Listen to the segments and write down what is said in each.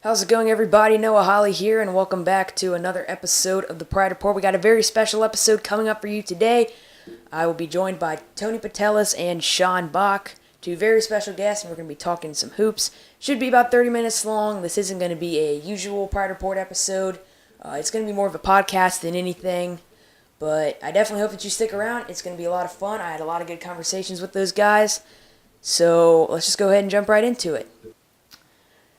How's it going, everybody? Noah Holly here, and welcome back to another episode of the Pride Report. We got a very special episode coming up for you today. I will be joined by Tony Patelis and Sean Bock, two very special guests, and we're going to be talking some hoops. Should be about 30 minutes long. This isn't going to be a usual Pride Report episode. It's going to be more of a podcast than anything, but I definitely hope that you stick around. It's going to be a lot of fun. I had a lot of good conversations with those guys, so let's just go ahead and jump right into it.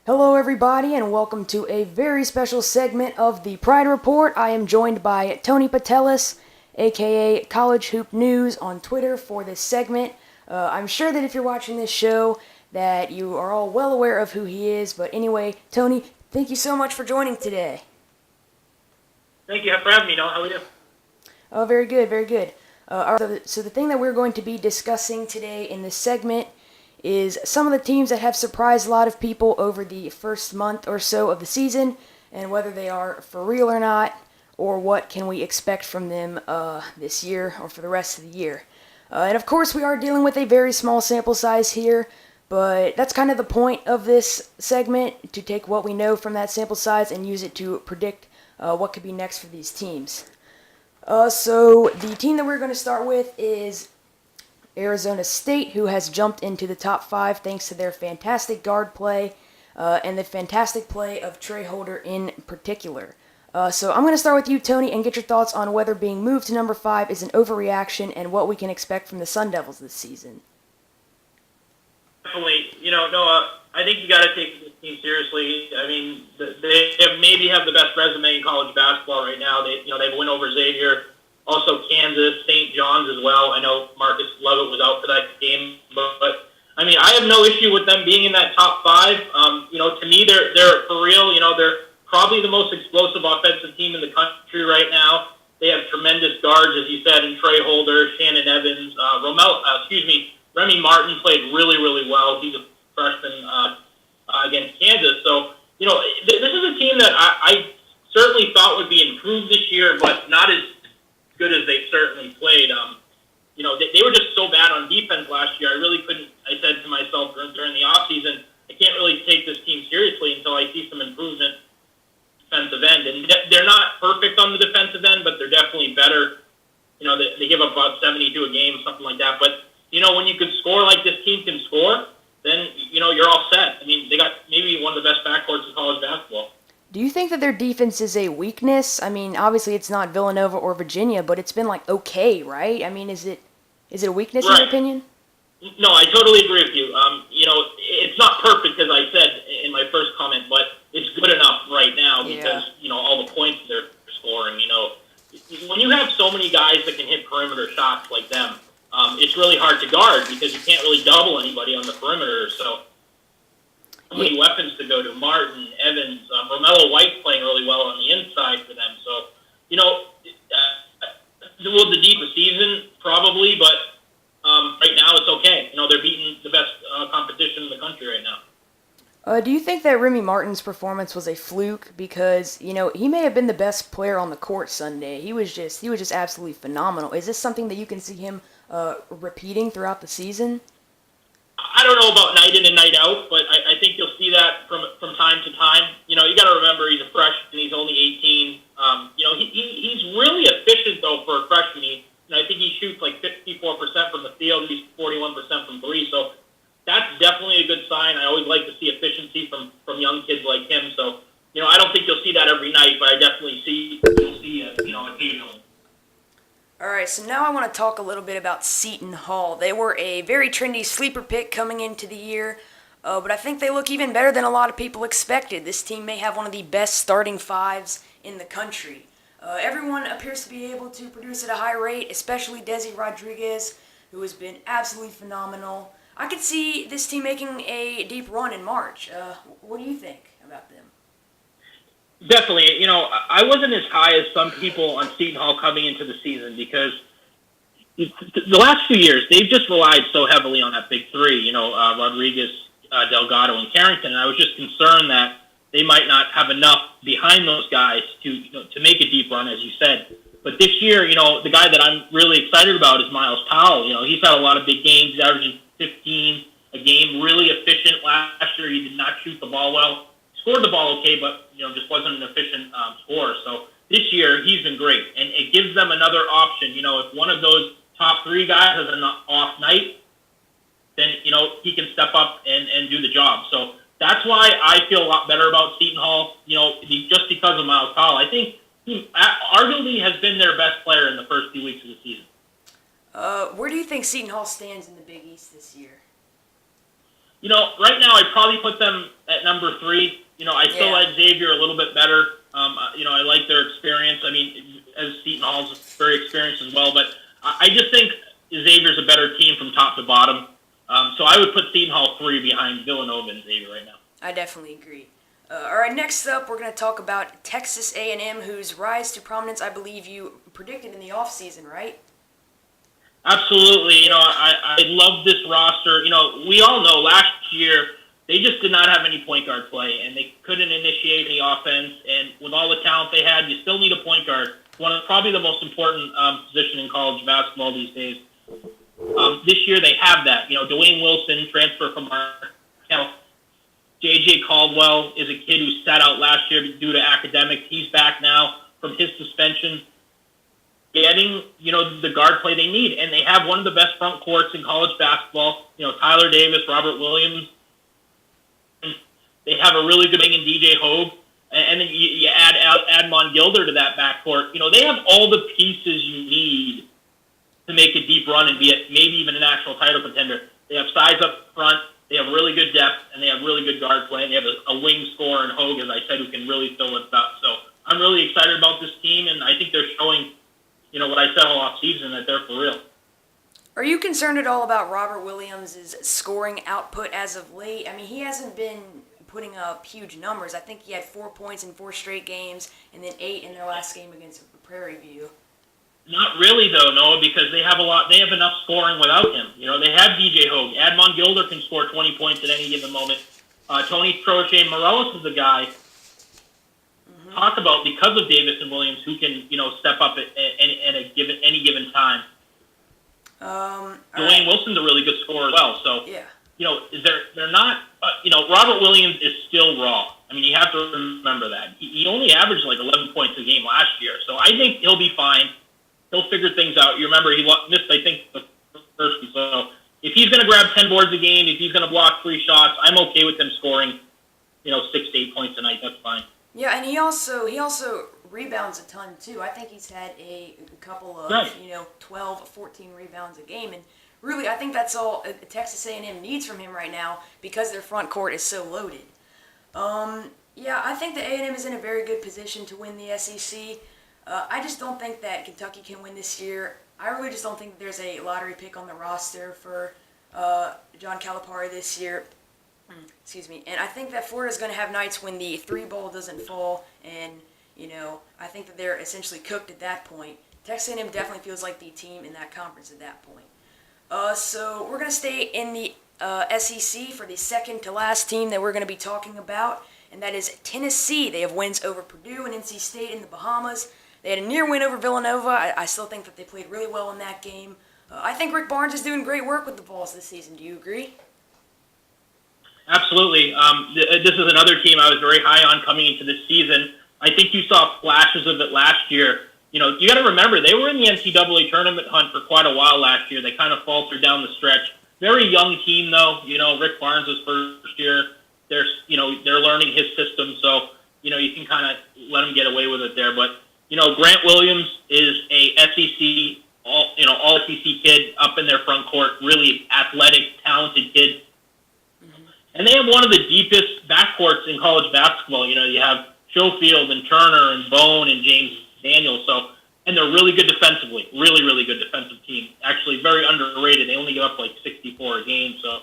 Hello, everybody, and welcome to a very special segment of the Pride Report. I am joined by Tony Patelis, aka College Hoop News, on Twitter for this segment. I'm sure that if you're watching this show that you are all well aware of who he is, but anyway, Tony, thank you so much for joining today. Thank you for having me, Noah. How are you? Oh, very good, very good. So the thing that we're going to be discussing today in this segment is some of the teams that have surprised a lot of people over the first month or so of the season, and whether they are for real or not, or what can we expect from them this year or for the rest of the year. And of course, we are dealing with a very small sample size here, but that's kind of the point of this segment, to take what we know from that sample size and use it to predict what could be next for these teams. So the team that we're going to start with is Arizona State, who has jumped into the top 5 thanks to their fantastic guard play and the fantastic play of Trey Holder in particular. So I'm going to start with you, Tony, and get your thoughts on whether being moved to number 5 is an overreaction and what we can expect from the Sun Devils this season. Definitely. Noah, I think you got to take this team seriously. I mean, they maybe have the best resume in college basketball right now. They've won over Xavier. Also, Kansas, St. John's as well. I know Marcus Lovett was out for that game, but I mean, I have no issue with them being in that top 5. To me, they're for real. They're probably the most explosive offensive team in the country right now. They have tremendous guards, as you said, in Trey Holder, Shannon Evans, Remy Martin played really, really well. He's a freshman against Kansas. So, this is a team that I certainly thought would be improved this year, but not as good as they certainly played. They were just so bad on defense last year. I said to myself during the offseason, I can't really take this team seriously until I see some improvement defensive end. And they're not perfect on the defensive end, but they're definitely better. They give up about 72 a game, something like that. But, when you can score like this team can score, then, you're all set. I mean, they got maybe one of the best backcourts in college basketball. Do you think that their defense is a weakness? I mean, obviously it's not Villanova or Virginia, but it's been okay, right? I mean, is it a weakness in your opinion? No, I totally agree with you. It's not perfect, as I said in my first comment, but it's good enough right now because, all the points they're scoring. When you have so many guys that can hit perimeter shots like them, it's really hard to guard because you can't really double anybody on the perimeter. So many weapons to go to. Martin, Evans, Romello White playing really well on the inside for them. So, will the deep a season? Probably, but right now it's okay. They're beating the best competition in the country right now. Do you think that Remy Martin's performance was a fluke? Because, he may have been the best player on the court Sunday. He was just absolutely phenomenal. Is this something that you can see him repeating throughout the season? I don't know about night in and night out, but I think you'll see that from time to time. You got to remember he's a freshman. He's only 18. He's really efficient, though, for a freshman. I think he shoots 54% from the field. He's 41% from 3. So that's definitely a good sign. I always like to see efficiency from young kids like him. So, I don't think you'll see that every night, but I definitely you'll see it, occasionally. All right, so now I want to talk a little bit about Seton Hall. They were a very trendy sleeper pick coming into the year, but I think they look even better than a lot of people expected. This team may have one of the best starting 5s in the country. Everyone appears to be able to produce at a high rate, especially Desi Rodriguez, who has been absolutely phenomenal. I could see this team making a deep run in March. What do you think about them? Definitely. I wasn't as high as some people on Seton Hall coming into the season because the last few years, they've just relied so heavily on that big 3, Rodriguez, Delgado, and Carrington. And I was just concerned that they might not have enough behind those guys to make a deep run, as you said. But this year, the guy that I'm really excited about is Miles Powell. He's had a lot of big games. He's averaging 15 a game, really efficient last year. He did not shoot the ball well. scored the ball okay, but just wasn't an efficient scorer. So this year he's been great, and it gives them another option. If one of those top three guys has an off night, then he can step up and do the job. So that's why I feel a lot better about Seton Hall. Just because of Miles Powell, I think he arguably has been their best player in the first few weeks of the season. Where do you think Seton Hall stands in the Big East this year? Right now I'd probably put them at number 3. I still like Xavier a little bit better. I like their experience. I mean, as Seton Hall's very experienced as well, but I just think Xavier's a better team from top to bottom. So I would put Seton Hall 3 behind Villanova and Xavier right now. I definitely agree. All right, next up, we're going to talk about Texas A&M, whose rise to prominence I believe you predicted in the offseason, right? Absolutely. I love this roster. We all know last year they just did not have any point guard play, and they couldn't initiate any offense. And with all the talent they had, you still need a point guard. Probably the most important position in college basketball these days. This year they have that. Dwayne Wilson, transfer from Marquette. J.J. Caldwell is a kid who sat out last year due to academics. He's back now from his suspension, getting, the guard play they need. And they have one of the best front courts in college basketball. Tyler Davis, Robert Williams. They have a really good wing in DJ Hogue. And then you add Admon Gilder to that backcourt. They have all the pieces you need to make a deep run and be maybe even a national title contender. They have size up front. They have really good depth, and they have really good guard play. And they have a wing scorer in Hogue, as I said, who can really fill it up. So I'm really excited about this team, and I think they're showing, what I said all off season, that they're for real. Are you concerned at all about Robert Williams' scoring output as of late? I mean, he hasn't been putting up huge numbers. I think he had 4 points in 4 straight games, and then 8 in their last game against Prairie View. Not really, though, Noah, because they have enough scoring without him. They have DJ Hogue. Admon Gilder can score 20 points at any given moment. Tony Crochet Morellis is a guy talk about because of Davis and Williams who can, step up at any given time. Dwayne Wilson's a really good scorer as well. So, they're not, Robert Williams is still raw. I mean, you have to remember that. He only averaged like 11 points a game last year. So I think he'll be fine. He'll figure things out. You remember he missed, I think, the first one. So if he's going to grab 10 boards a game, if he's going to block 3 shots, I'm okay with him scoring, 6 to 8 points a night. That's fine. Yeah, and he also rebounds a ton too. I think he's had a couple of 12, 14 rebounds a game, and really I think that's all Texas A&M needs from him right now because their front court is so loaded. I think that A&M is in a very good position to win the SEC. I just don't think that Kentucky can win this year. I really just don't think that there's a lottery pick on the roster for John Calipari this year. Excuse me. And I think that Florida's going to have nights when the 3 ball doesn't fall, and, I think that they're essentially cooked at that point. Texas A&M definitely feels like the team in that conference at that point. So we're going to stay in the SEC for the second to last team that we're going to be talking about, and that is Tennessee. They have wins over Purdue and NC State in the Bahamas. They had a near win over Villanova. I still think that they played really well in that game. I think Rick Barnes is doing great work with the Vols this season. Do you agree? Absolutely. This is another team I was very high on coming into this season. I think you saw flashes of it last year. You got to remember, they were in the NCAA tournament hunt for quite a while last year. They kind of faltered down the stretch. Very young team, though. Rick Barnes' first year. They're learning his system, so, you can kind of let them get away with it there. But, Grant Williams is a SEC, all SEC kid up in their front court, really athletic, talented kid. And they have one of the deepest backcourts in college basketball. You have Schofield and Turner and Bone and James Daniels. And they're really good defensively. Really, really good defensive team. Actually, very underrated. They only give up like 64 a game. So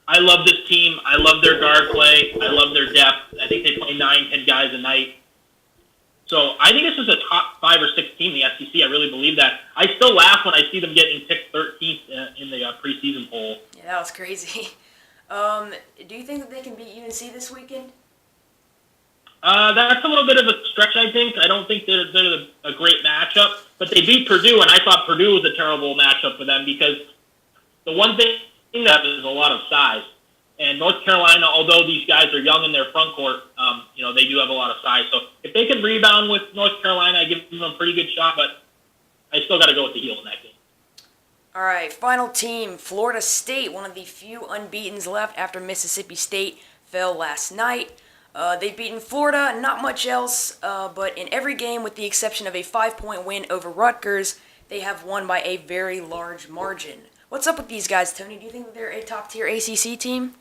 I love this team. I love their guard play. I love their depth. I think they play 9, 10 guys a night. So I think this is a top 5 or 6 team in the SEC. I really believe that. I still laugh when I see them getting picked 13th in the preseason poll. Yeah, that was crazy. Do you think that they can beat UNC this weekend? That's a little bit of a stretch, I think. I don't think they're a great matchup. But they beat Purdue, and I thought Purdue was a terrible matchup for them because the one thing that is a lot of size. And North Carolina, although these guys are young in their front court, they do have a lot of size. So if they can rebound with North Carolina, I give them a pretty good shot, but I still got to go with the Heels in that game. All right, final team, Florida State, one of the few unbeatens left after Mississippi State fell last night. They've beaten Florida, not much else, but in every game with the exception of a 5-point win over Rutgers, they have won by a very large margin. What's up with these guys, Tony? Do you think they're a top-tier ACC team?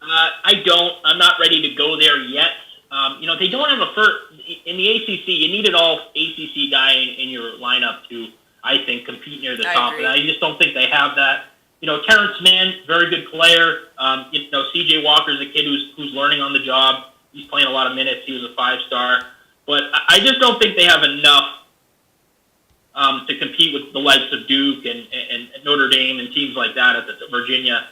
I don't. I'm not ready to go there yet. They don't have a first. In the ACC, you need an all-ACC guy in your lineup to, I think, compete near the top. And I just don't think they have that. Terrence Mann, very good player. C.J. Walker's a kid who's learning on the job. He's playing a lot of minutes. He was a 5-star. But I just don't think they have enough to compete with the likes of Duke and Notre Dame and teams like that at Virginia.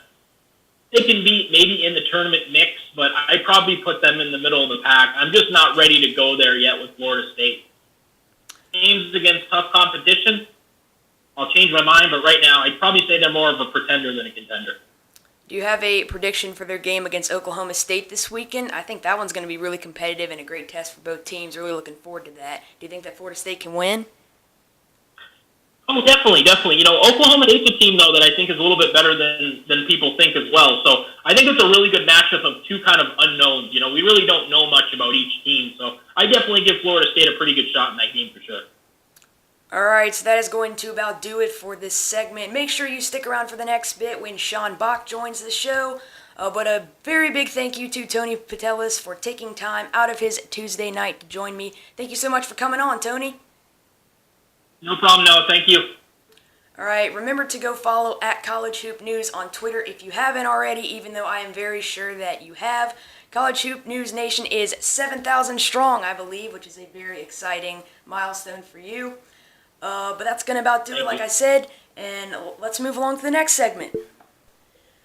They can be maybe in the tournament mix, but I probably put them in the middle of the pack. I'm just not ready to go there yet with Florida State. Games against tough competition, I'll change my mind, but right now I'd probably say they're more of a pretender than a contender. Do you have a prediction for their game against Oklahoma State this weekend? I think that one's going to be really competitive and a great test for both teams. Really looking forward to that. Do you think that Florida State can win? Oh, definitely. Oklahoma State's a team, though, that I think is a little bit better than people think as well. So I think it's a really good matchup of two kind of unknowns. We really don't know much about each team. So I definitely give Florida State a pretty good shot in that game for sure. All right, so that is going to about do it for this segment. Make sure you stick around for the next bit when Sean Bock joins the show. But a very big thank you to Tony Patelis for taking time out of his Tuesday night to join me. Thank you so much for coming on, Tony. No problem, Noah. Thank you. All right, remember to go follow at College Hoop News on Twitter if you haven't already, even though I am very sure that you have. College Hoop News Nation is 7,000 strong, I believe, which is a very exciting milestone for you. But that's going to about do it, like I said, and let's move along to the next segment.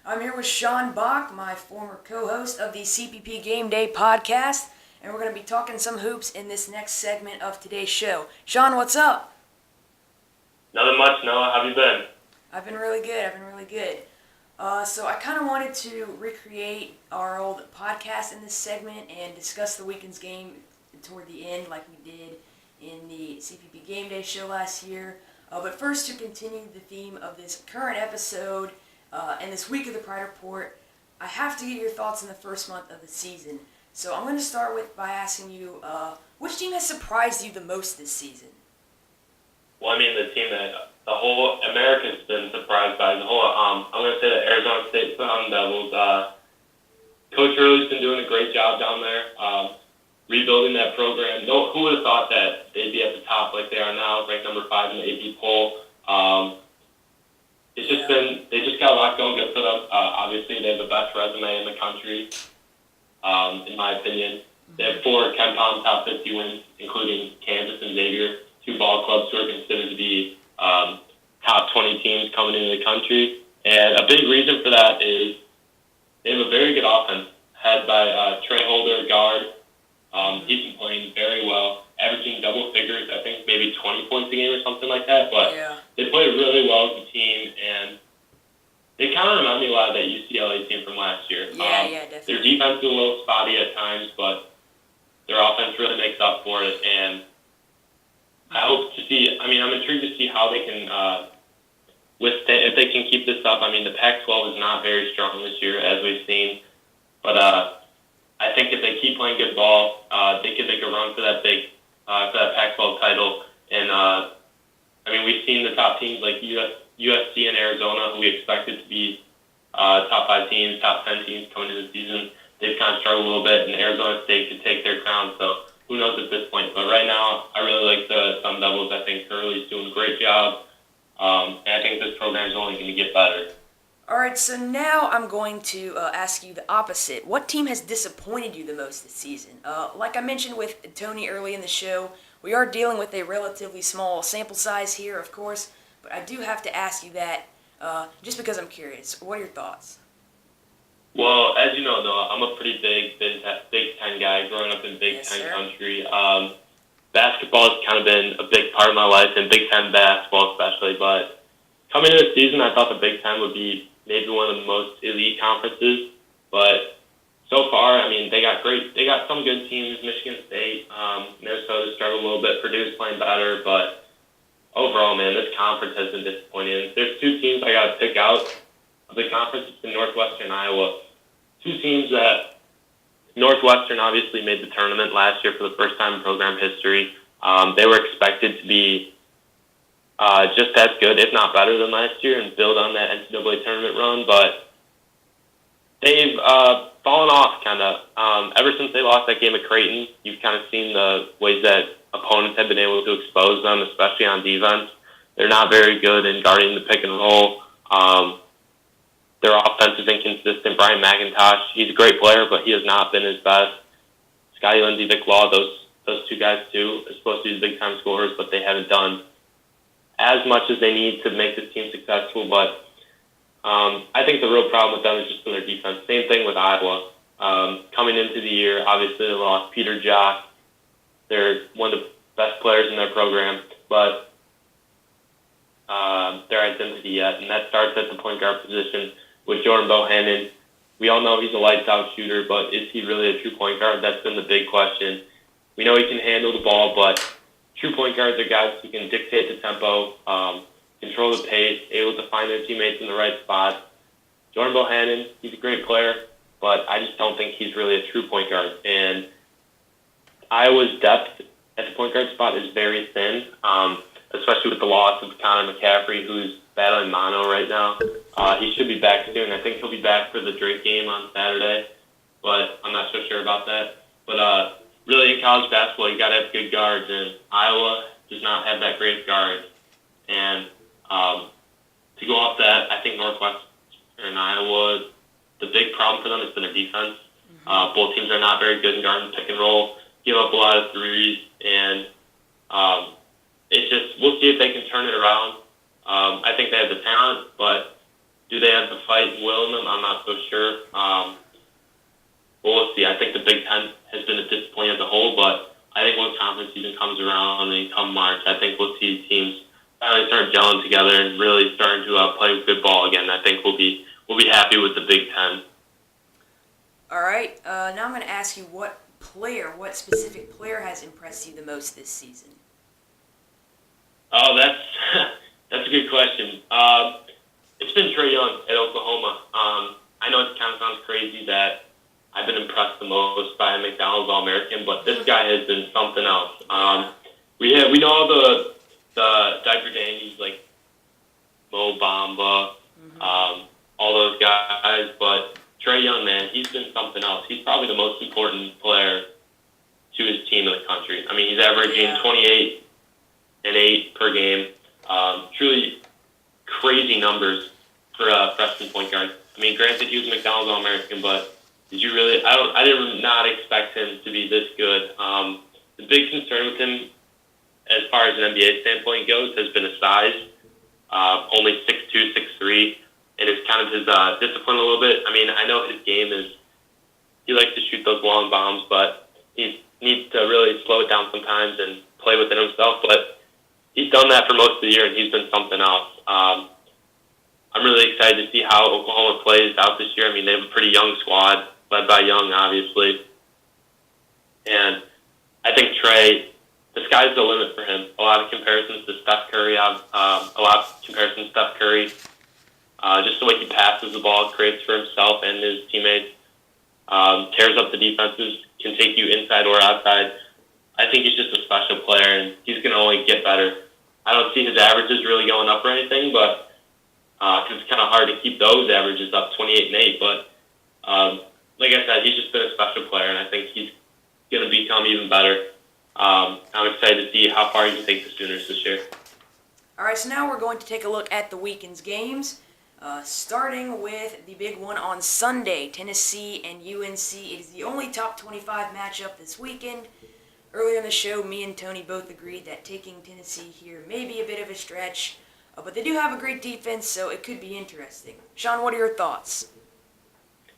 I'm here with Sean Bock, my former co-host of the CPP Game Day podcast, and we're going to be talking some hoops in this next segment of today's show. Sean, what's up? Nothing much, Noah. How have you been? I've been really good. So I kind of wanted to recreate our old podcast in this segment and discuss the weekend's game toward the end like we did in the CPP Game Day show last year. But first, to continue the theme of this current episode and this week of the Pride Report, I have to get your thoughts on the first month of the season. So I'm going to start by asking you, which team has surprised you the most this season? Well, the team that the whole America's been surprised by, I'm going to say the Arizona State Sun Devils. Coach Hurley's been doing a great job down there, rebuilding that program. Who would have thought that they'd be at the top like they are now, ranked number 5 in the AP poll? They just got a lot going good for them. Obviously, they have the best resume in the country, in my opinion. They have 4 KenPom top 50 wins, including Kansas and Xavier, 2 ball clubs who are considered to be top 20 teams coming into the country. And a big reason for that is they have a very good offense, head by Trey Holder, guard. He's been playing very well, averaging double figures, I think maybe 20 points a game or something like that. But they play really well as a team, and they kind of remind me a lot of that UCLA team from last year. Definitely. Their defense is a little spotty at times, but their offense really makes up for it. And I hope to see, I'm intrigued to see how they can withstand, if they can keep this up. The Pac-12 is not very strong this year, as we've seen. But I think if they keep playing good ball, they could make a run for that for that Pac-12 title. And we've seen the top teams like USC and Arizona, who we expected to be top 5 teams, top 10 teams coming into the season. They've kind of struggled a little bit, and Arizona State could take their crown. So who knows at this point. But right now, I really like the Sun Devils. I think Hurley's doing a great job. And I think this program is only going to get better. All right, so now I'm going to ask you the opposite. What team has disappointed you the most this season? Like I mentioned with Tony early in the show, we are dealing with a relatively small sample size here, of course, but I do have to ask you that just because I'm curious. What are your thoughts? Well, as you know, though, I'm a pretty big Big Ten guy, growing up in Big Ten country. Basketball has kind of been a big part of my life, and Big Ten basketball especially. But coming into the season, I thought the Big Ten would be maybe one of the most elite conferences. But so far, I mean, they got some good teams. Michigan State, Minnesota struggled a little bit. Purdue's playing better, but overall, man, this conference has been disappointing. There's two teams I got to pick out of the conference. It's in Northwestern Iowa. Two teams that Northwestern obviously made the tournament last year for the first time in program history. They were expected to be just as good, if not better than last year, and build on that NCAA tournament run, but they've fallen off kind of. Ever since they lost that game at Creighton, you've kind of seen the ways that opponents have been able to expose them, especially on defense. They're not very good in guarding the pick and roll. Their offense is inconsistent. Brian McIntosh, he's a great player, but he has not been his best. Scotty Lindsey, Vic Law, those two guys too are supposed to be the big-time scorers, but they haven't done as much as they need to make this team successful. But I think the real problem with them is just in their defense. Same thing with Iowa. Coming into the year, obviously they lost Peter Jock. They're one of the best players in their program, but their identity yet, and that starts at the point guard position with Jordan Bohannon. We all know he's a lights-out shooter, but is he really a true point guard? That's been the big question. We know he can handle the ball, but true point guards are guys who can dictate the tempo, control the pace, able to find their teammates in the right spot. Jordan Bohannon, he's a great player, but I just don't think he's really a true point guard. And Iowa's depth at the point guard spot is very thin, especially with the loss of Connor McCaffrey, who's battling mono right now. He should be back soon. I think he'll be back for the Drake game on Saturday, but I'm not so sure about that. But really, in college basketball, you got to have good guards, and Iowa does not have that great guard. And to go off that, I think Northwestern and Iowa, the big problem for them has been their defense. Both teams are not very good in guarding pick and roll, give up a lot of threes, and it's just, we'll see if they can turn it around. I think they have the talent, but do they have the fight and will in them? I'm not so sure. Well, we'll see. I think the Big Ten has been a disappointment as a whole, but I think once conference season comes around and come March, I think we'll see teams finally start gelling together and really starting to play good ball again. I think we'll be happy with the Big Ten. All right. Now I'm going to ask you what specific player has impressed you the most this season? Oh, that's a good question. It's been Trae Young at Oklahoma. I know it kind of sounds crazy that I've been impressed the most by a McDonald's All-American, but this guy has been something else. We know the diaper dandies like Mo Bamba, all those guys, but Trae Young, man, he's been something else. He's probably the most important player to his team in the country. I mean, he's averaging 28 and 8 per game. Truly crazy numbers for a freshman point guard. I mean, granted, he was a McDonald's All-American, but did you really? I did not expect him to be this good. The big concern with him, as far as an NBA standpoint goes, has been his size. Only 6'2", 6'3", and it's kind of his discipline a little bit. I mean, I know his game is, he likes to shoot those long bombs, but he needs to really slow it down sometimes and play within himself. But he's done that for most of the year, and he's been something else. I'm really excited to see how Oklahoma plays out this year. I mean, they have a pretty young squad, led by Young, obviously. And I think Trae, the sky's the limit for him. A lot of comparisons to Steph Curry. Just the way he passes the ball, creates for himself and his teammates, tears up the defenses, can take you inside or outside. I think he's just a special player, and he's going to only get better. I don't see his averages really going up or anything, but because it's kind of hard to keep those averages up, 28 and 8. But like I said, he's just been a special player, and I think he's going to become even better. I'm excited to see how far he can take the Sooners this year. All right, so now we're going to take a look at the weekend's games, starting with the big one on Sunday, Tennessee and UNC. It is the only top 25 matchup this weekend. Earlier in the show, me and Tony both agreed that taking Tennessee here may be a bit of a stretch, but they do have a great defense, so it could be interesting. Sean, what are your thoughts?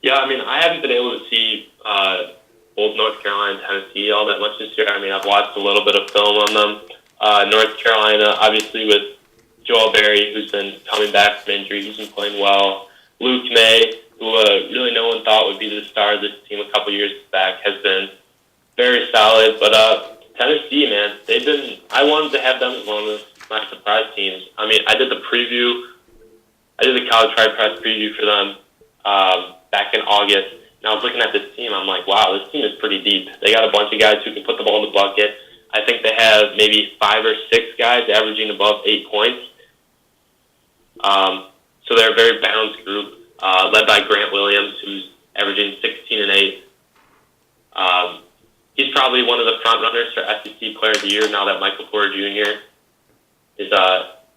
Yeah, I mean, I haven't been able to see both North Carolina and Tennessee all that much this year. I mean, I've watched a little bit of film on them. North Carolina, obviously, with Joel Berry, who's been coming back from injury, he's been playing well. Luke May, who really no one thought would be the star of this team a couple years back, has been very solid. But Tennessee, man, I wanted to have them as one of my surprise teams. I mean, I did the college Pride Press preview for them back in August, and I was looking at this team. I'm like, wow, this team is pretty deep. They got a bunch of guys who can put the ball in the bucket. I think they have maybe 5 or 6 guys averaging above 8 points. So they're a very balanced group, led by Grant Williams, who's averaging 16 and 8. He's probably one of the front runners for SEC Player of the Year now that Michael Porter Jr. is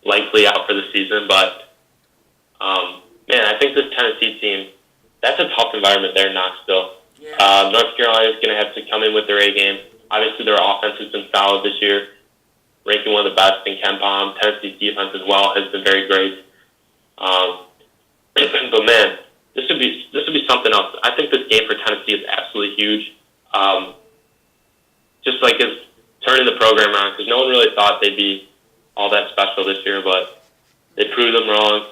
likely out for the season. But man, I think this Tennessee team, that's a tough environment there in Knoxville. Yeah. North Carolina is going to have to come in with their A game. Obviously, their offense has been solid this year, ranking one of the best in KenPom. Tennessee's defense as well has been very great. But man, this would be something else. I think this game for Tennessee is absolutely huge. Just like it's turning the program around, because no one really thought they'd be all that special this year, but they proved them wrong.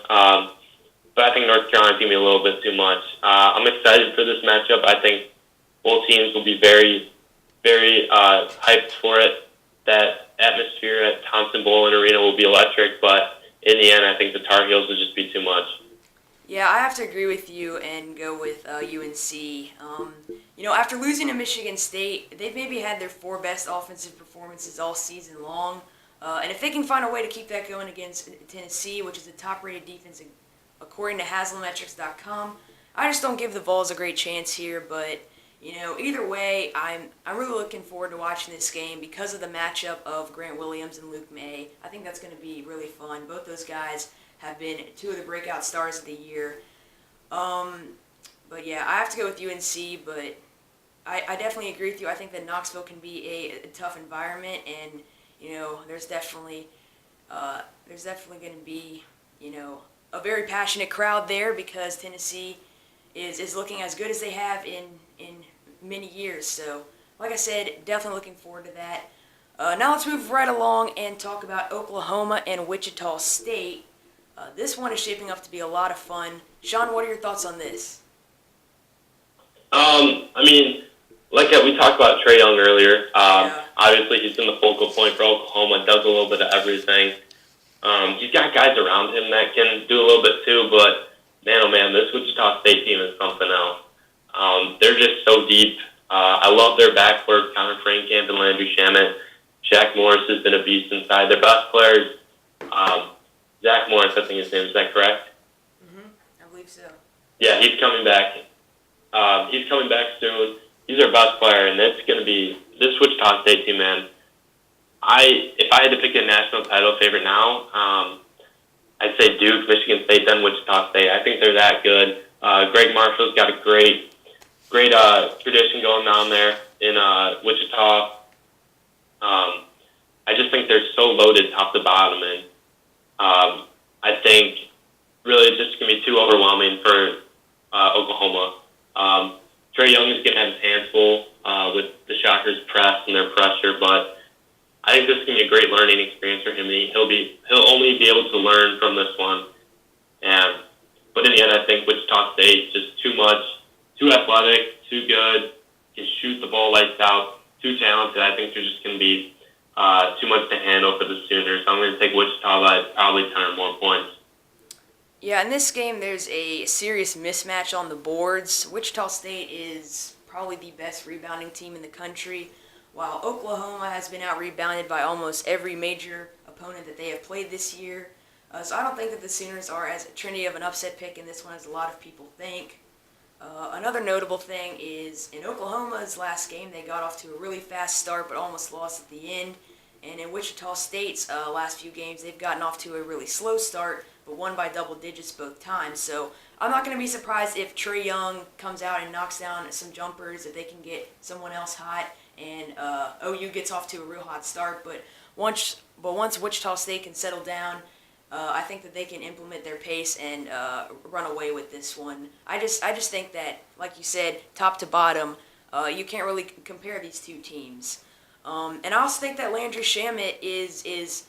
But I think North Carolina's going to be a little bit too much. I'm excited for this matchup. I think both teams will be very, very hyped for it. That atmosphere at Thompson-Boling Arena will be electric, but in the end, I think the Tar Heels will just be too much. Yeah, I have to agree with you and go with UNC. After losing to Michigan State, they've maybe had their 4 best offensive performances all season long. And if they can find a way to keep that going against Tennessee, which is the top-rated defense according to Haslametrics.com, I just don't give the Vols a great chance here. But either way, I'm really looking forward to watching this game because of the matchup of Grant Williams and Luke May. I think that's going to be really fun. Both those guys have been 2 of the breakout stars of the year. But yeah, I have to go with UNC, but I definitely agree with you. I think that Knoxville can be a tough environment, and there's definitely going to be a very passionate crowd there because Tennessee is looking as good as they have in many years. So, like I said, definitely looking forward to that. Now let's move right along and talk about Oklahoma and Wichita State. This one is shaping up to be a lot of fun. Sean, what are your thoughts on this? I mean, like we talked about Trae Young earlier. Obviously, he's been the focal point for Oklahoma, does a little bit of everything. He's got guys around him that can do a little bit too, but man, oh man, this Wichita State team is something else. They're just so deep. I love their backcourt, Connor Frankamp and Landry Shamet. Jack Morris has been a beast inside. Their best players, Zach Morris, I think his name, is that correct? I believe so. Yeah, he's coming back. He's coming back soon. He's our best player, and it's going to be this Wichita State team, man. If I had to pick a national title favorite now, I'd say Duke, Michigan State, then Wichita State. I think they're that good. Greg Marshall's got a great tradition going on there in Wichita. I just think they're so loaded top to bottom, and I think really it's just going to be too overwhelming for Oklahoma. Trae Young is going to have his hands full with the Shockers' press and their pressure, but I think this is going to be a great learning experience for him. He'll only be able to learn from this one. But in the end, I think Wichita State just too much, too athletic, too good, can shoot the ball lights out, too talented. I think they're just going to be too much to handle for the Sooners. I'm going to take Wichita by probably 10 or more points. Yeah, in this game, there's a serious mismatch on the boards. Wichita State is probably the best rebounding team in the country, while Oklahoma has been out-rebounded by almost every major opponent that they have played this year. So I don't think that the Sooners are as trendy of an upset pick in this one as a lot of people think. Another notable thing is in Oklahoma's last game, they got off to a really fast start but almost lost at the end. And in Wichita State's last few games, they've gotten off to a really slow start but won by double digits both times. So I'm not going to be surprised if Trae Young comes out and knocks down some jumpers, if they can get someone else hot, and OU gets off to a real hot start. But once Wichita State can settle down, I think that they can implement their pace and run away with this one. I just think that, like you said, top to bottom, you can't really compare these two teams. And I also think that Landry Shamet is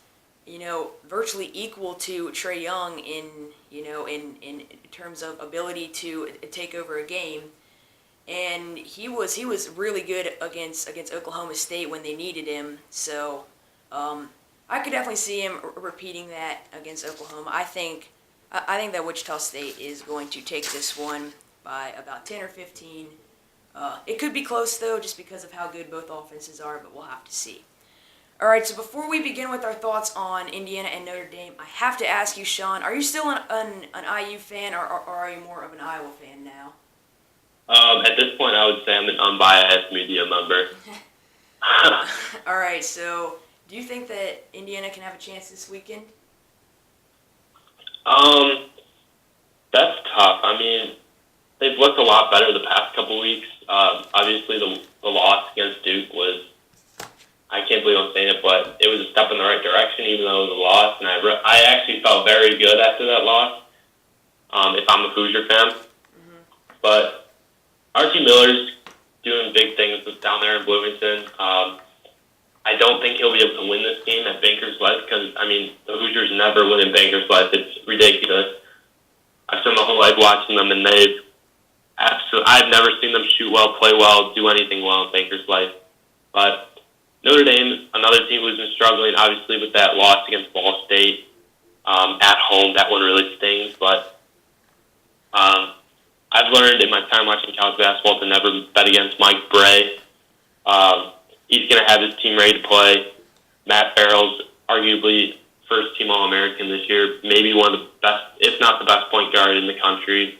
virtually equal to Trae Young in terms of ability to take over a game. And he was really good against Oklahoma State when they needed him. So I could definitely see him repeating that against Oklahoma. I think that Wichita State is going to take this one by about 10 or 15. It could be close though, just because of how good both offenses are, but we'll have to see. All right, so before we begin with our thoughts on Indiana and Notre Dame, I have to ask you, Sean, are you still an IU fan, or are you more of an Iowa fan now? At this point, I would say I'm an unbiased media member. All right, so do you think that Indiana can have a chance this weekend? That's tough. I mean, they've looked a lot better the past couple weeks. Obviously, the loss against Duke was, I can't believe I'm saying it, but it was a step in the right direction, even though it was a loss. And I actually felt very good after that loss, if I'm a Hoosier fan. Mm-hmm. But Archie Miller's doing big things down there in Bloomington. I don't think he'll be able to win this game at Bankers Life because, I mean, the Hoosiers never win in Bankers Life. It's ridiculous. I've spent my whole life watching them, and I've never seen them shoot well, play well, do anything well in Bankers Life. But Notre Dame, another team who's been struggling, obviously, with that loss against Ball State at home. That one really stings. But I've learned in my time watching college basketball to never bet against Mike Bray. He's going to have his team ready to play. Matt Farrell's arguably first-team All-American this year, maybe one of the best, if not the best point guard in the country.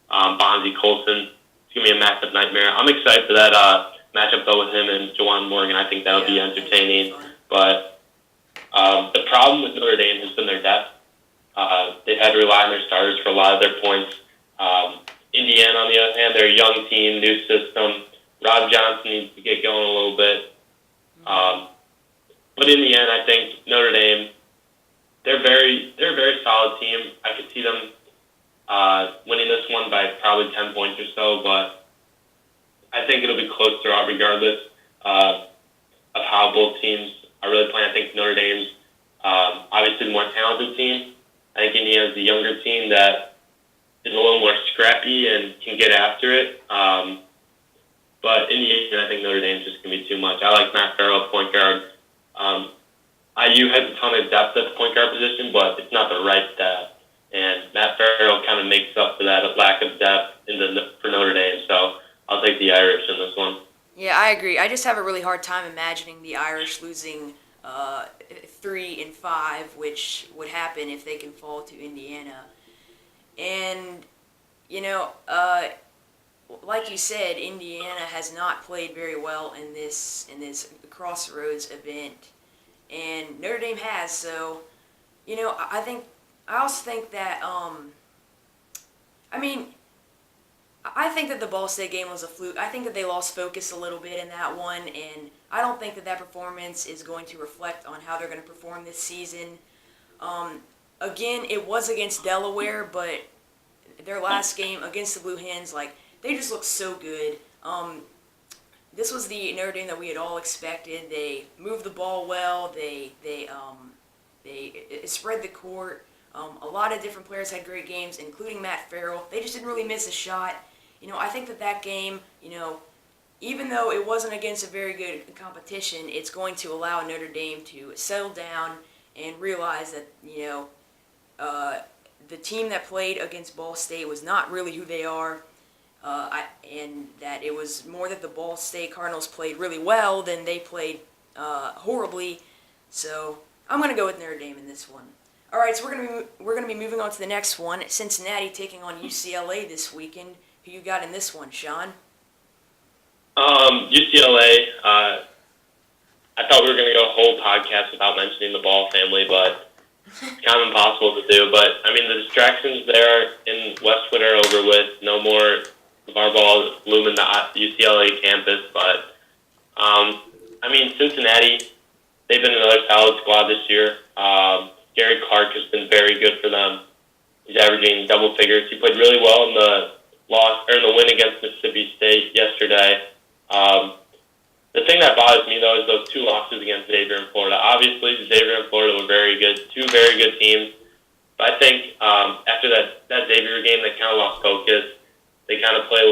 Bonzie Colson, it's going to be a massive nightmare. I'm excited for that matchup, though, with him and Juwan Morgan. I think that'll be entertaining. But the problem with Notre Dame has been their depth. They've had to rely on their starters for a lot of their points. Indiana, on the other hand, they're a young team, new system. Rob Johnson needs to get going a little bit. But in the end, I think Notre Dame, they're a very solid team. I could see them winning this one by probably 10 points or so, but I think it'll be close throughout regardless of how both teams are really playing. I think Notre Dame's obviously the more talented team. I think Indiana's the younger team that is a little more scrappy and can get after it. But in the end, I think Notre Dame's just going to be too much. I like Matt Farrell at point guard. IU has a ton of depth at the point guard position, but it's not the right depth. And Matt Farrell kind of makes up for that lack of depth for Notre Dame. So I'll take the Irish in this one. Yeah, I agree. I just have a really hard time imagining the Irish losing 3 and 5, which would happen if they can fall to Indiana. And, like you said, Indiana has not played very well in this Crossroads event, and Notre Dame has. So, I also think that I think that the Ball State game was a fluke. I think that they lost focus a little bit in that one, and I don't think that performance is going to reflect on how they're going to perform this season. Again, it was against Delaware, but their last game against the Blue Hens, they just looked so good. This was the Notre Dame that we had all expected. They moved the ball well. They spread the court. A lot of different players had great games, including Matt Farrell. They just didn't really miss a shot. I think that game, even though it wasn't against a very good competition, it's going to allow Notre Dame to settle down and realize that, the team that played against Ball State was not really who they are, and that it was more that the Ball State Cardinals played really well than they played horribly. So I'm going to go with Notre Dame in this one. All right, so we're gonna be moving on to the next one. Cincinnati taking on UCLA this weekend. Who you got in this one, Sean? UCLA. I thought we were gonna go a whole podcast without mentioning the Ball family, but it's kind of impossible to do. But the distractions there in Westwood are over with. No more LeVar Ball looming the UCLA campus. But Cincinnati, they've been another solid squad this year. Gary Clark has been very good for them. He's averaging double figures. He played really well in the win against Mississippi State yesterday. The thing thing that bothers me, though, is those 2 losses against Xavier and Florida. Obviously, Xavier and Florida were very good, 2 very good teams. But I think after that Xavier game, they kind of lost focus. They kind of played a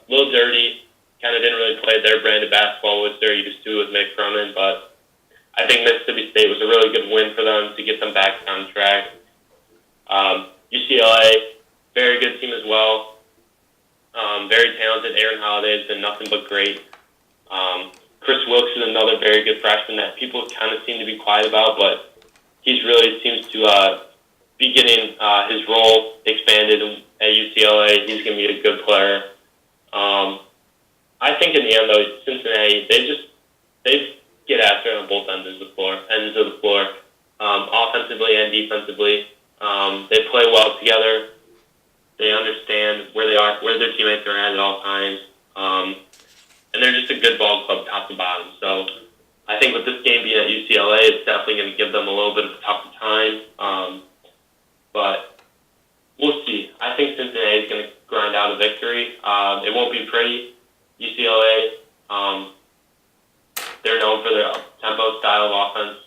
little dirty, kind of didn't really play their brand of basketball, which they're used to with Mick Cronin. But I think Mississippi State was a really good win for them to get them back on track. UCLA, very good team as well. Very talented. Aaron Holiday has been nothing but great. Chris Wilkes is another very good freshman that people kind of seem to be quiet about, but he really seems to be getting his role expanded at UCLA. He's going to be a good player. I think in the end, though, Cincinnati, they get after it on both ends of the floor, offensively and defensively. They play well together. They understand where their teammates are at all times. And they're just a good ball club top to bottom. So I think with this game being at UCLA, it's definitely going to give them a little bit of a tougher time. But we'll see. I think Cincinnati is going to grind out a victory. It won't be pretty. UCLA, they're known for their tempo style of offense.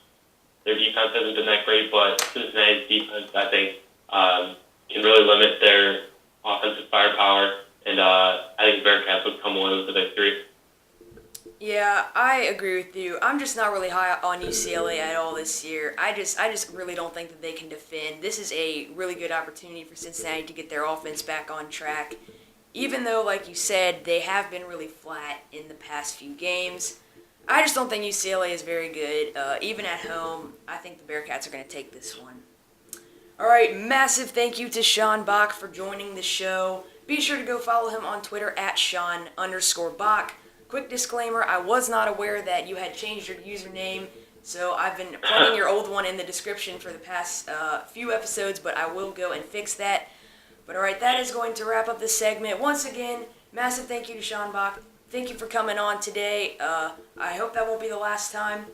Their defense hasn't been that great, but Cincinnati's defense, I think, can really limit their offensive firepower. And I think Bearcats would come away with a victory. Yeah, I agree with you. I'm just not really high on UCLA at all this year. I just really don't think that they can defend. This is a really good opportunity for Cincinnati to get their offense back on track. Even though, like you said, they have been really flat in the past few games, I just don't think UCLA is very good. Even at home, I think the Bearcats are going to take this one. All right, massive thank you to Sean Bock for joining the show. Be sure to go follow him on Twitter at Sean_Bock. Quick disclaimer, I was not aware that you had changed your username, so I've been putting your old one in the description for the past few episodes, but I will go and fix that. But alright, that is going to wrap up this segment. Once again, massive thank you to Sean Bock. Thank you for coming on today. I hope that won't be the last time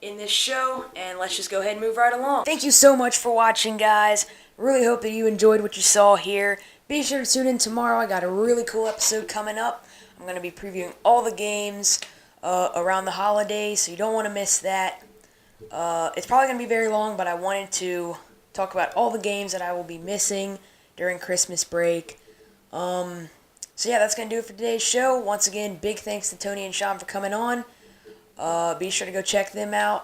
in this show, and let's just go ahead and move right along. Thank you so much for watching, guys. Really hope that you enjoyed what you saw here. Be sure to tune in tomorrow. I got a really cool episode coming up. I'm going to be previewing all the games around the holidays, so you don't want to miss that. It's probably going to be very long, but I wanted to talk about all the games that I will be missing during Christmas break. So yeah, that's going to do it for today's show. Once again, big thanks to Tony and Sean for coming on. Be sure to go check them out